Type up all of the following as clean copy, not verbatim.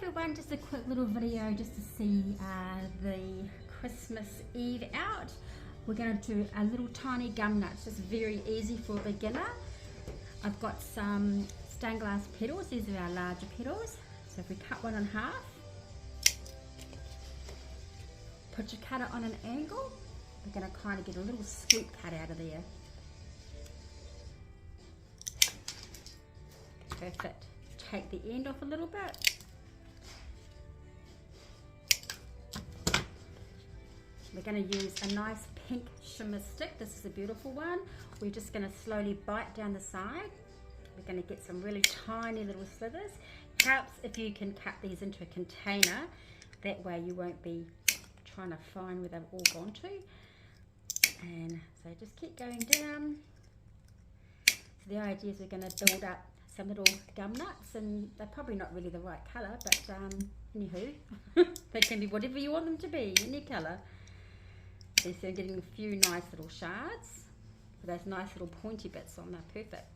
everyone, just a quick little video just to see the Christmas Eve out. We're going to do a little tiny gum nuts, just very easy for a beginner. I've got some stained glass petals. These are our larger petals. So if we cut one in half, put your cutter on an angle, we're going to kind of get a little scoop cut out of there. Perfect. Take the end off a little bit. We're going to use a nice pink shimmer stick. This is a beautiful one. We're just going to slowly bite down the side. We're going to get some really tiny little slithers. Helps if you can cut these into a container. That way you won't be trying to find where they've all gone to. And so just keep going down. So the idea is we're going to build up some little gum nuts, and they're probably not really the right colour, but anywho, they can be whatever you want them to be, any colour. So you're getting a few nice little shards with those nice little pointy bits on there. Perfect.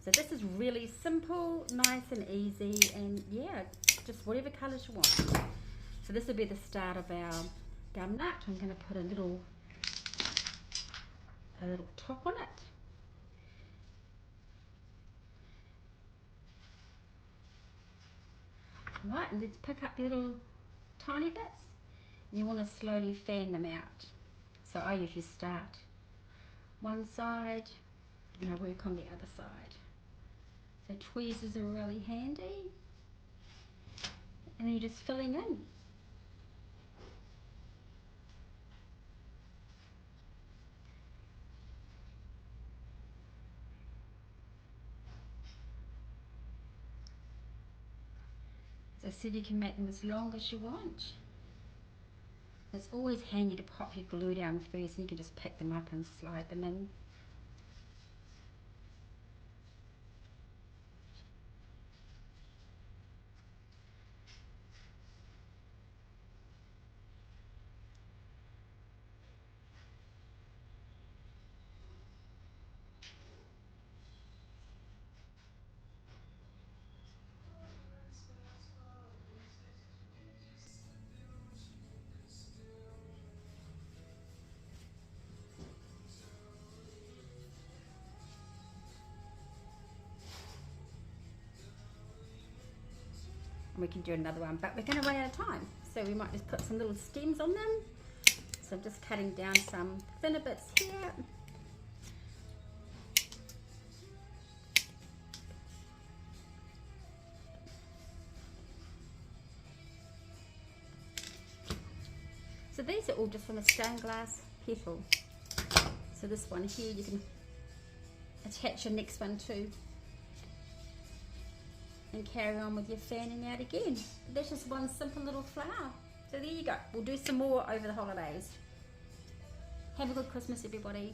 So this is really simple, nice and easy, and yeah, just whatever colours you want. So this will be the start of our gum nut. I'm going to put a little top on it. Right, and let's pick up the little tiny bits. You want to slowly fan them out. So I usually start one side and I work on the other side. So tweezers are really handy. And then you're just filling in. As I said, you can make them as long as you want. It's always handy to pop your glue down first, and you can just pick them up and slide them in. We can do another one, but we're going to run out of time, so we might just put some little stems on them. So I'm just cutting down some thinner bits here. So these are all just from a stained glass petal. So this one here, you can attach your next one to and carry on with your fanning out again. That's just one simple little flower. So there you go. We'll do some more over the holidays. Have a good Christmas, everybody.